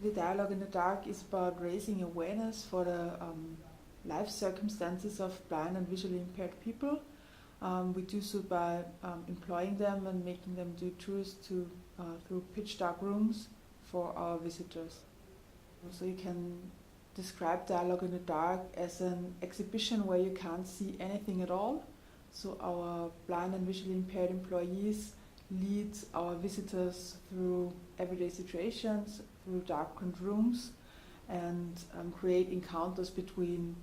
The Dialogue in the Dark is about raising awareness for the life circumstances of blind and visually impaired people. We do so by employing them and making them do tours through pitch dark rooms for our visitors. So you can describe Dialogue in the Dark as an exhibition where you can't see anything at all. So our blind and visually impaired employees lead our visitors through everyday situations, through darkened rooms, and create encounters between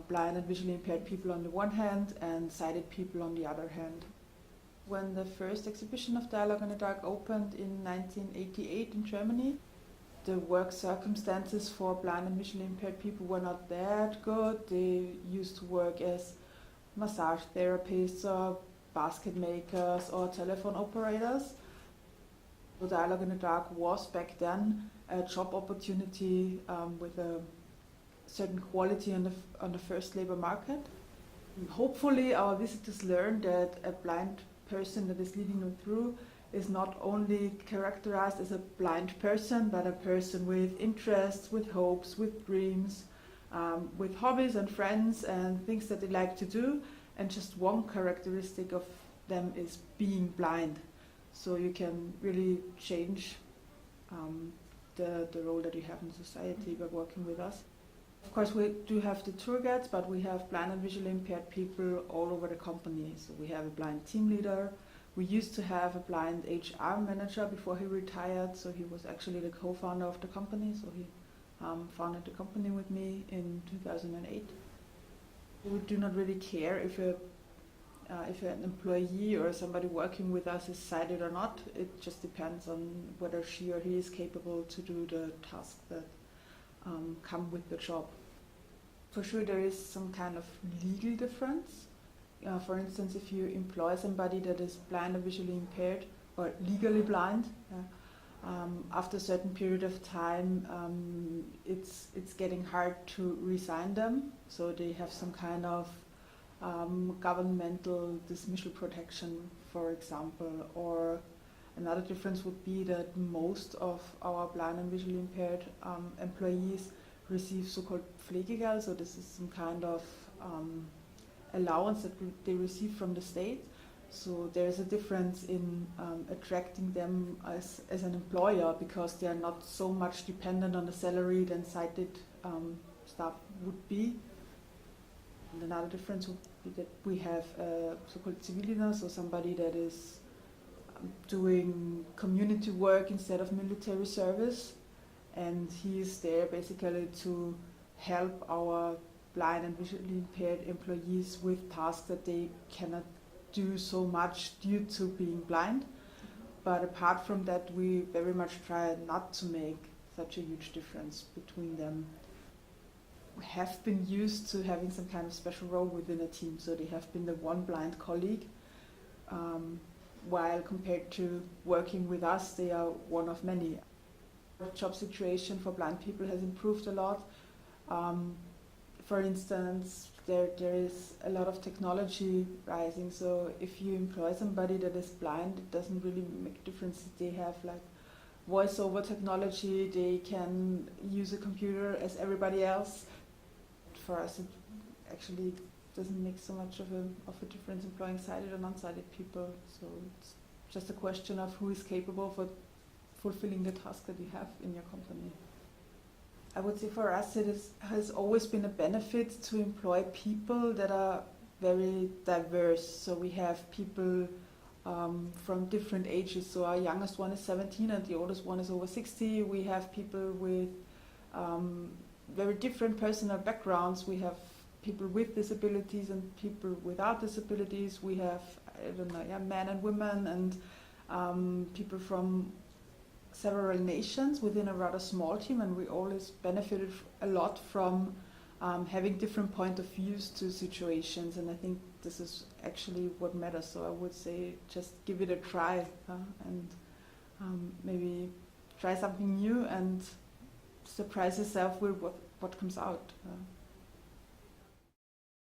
blind and visually impaired people on the one hand and sighted people on the other hand. When the first exhibition of Dialogue in the Dark opened in 1988 in Germany, the work circumstances for blind and visually impaired people were not that good. They used to work as massage therapists or basket makers or telephone operators. So Dialogue in the Dark was back then a job opportunity with a certain quality on the first labor market. Hopefully our visitors learn that a blind person that is leading them through is not only characterized as a blind person, but a person with interests, with hopes, with dreams, with hobbies and friends and things that they like to do, and just one characteristic of them is being blind. So you can really change the role that you have in society by working with us. Of course, we do have the tour guides, but we have blind and visually impaired people all over the company. So we have a blind team leader. We used to have a blind HR manager before he retired, so he was actually the co-founder of the company. So he founded the company with me in 2008. We do not really care if an employee or somebody working with us is sighted or not. It just depends on whether she or he is capable to do the tasks that come with the job. For sure there is some kind of legal difference. For instance, if you employ somebody that is blind or visually impaired or legally blind, after a certain period of time it's getting hard to resign them, so they have some kind of governmental dismissal protection, for example. Or another difference would be that most of our blind and visually impaired employees receive so-called Pflegegeld, so this is some kind of allowance that they receive from the state. So there's a difference in attracting them as an employer, because they are not so much dependent on the salary than sighted staff would be. And another difference would be that we have a so-called Zivildienst, so somebody that is doing community work instead of military service, and he is there basically to help our blind and visually impaired employees with tasks that they cannot do so much due to being blind. But apart from that, we very much try not to make such a huge difference between them. We have been used to having some kind of special role within a team, so they have been the one blind colleague, while compared to working with us, they are one of many. The job situation for blind people has improved a lot. For instance, there is a lot of technology rising, so if you employ somebody that is blind, it doesn't really make a difference. They have like voice-over technology, they can use a computer as everybody else. For us, it actually doesn't make so much of a difference employing sighted or non-sighted people, so it's just a question of who is capable for fulfilling the task that you have in your company. I would say for us it has always been a benefit to employ people that are very diverse. So we have people from different ages. So our youngest one is 17 and the oldest one is over 60. We have people with very different personal backgrounds. We have people with disabilities and people without disabilities. We have, men and women and people from several nations within a rather small team, and we always benefited a lot from having different point of views to situations, and I think this is actually what matters. So I would say just give it a try and maybe try something new and surprise yourself with what comes out.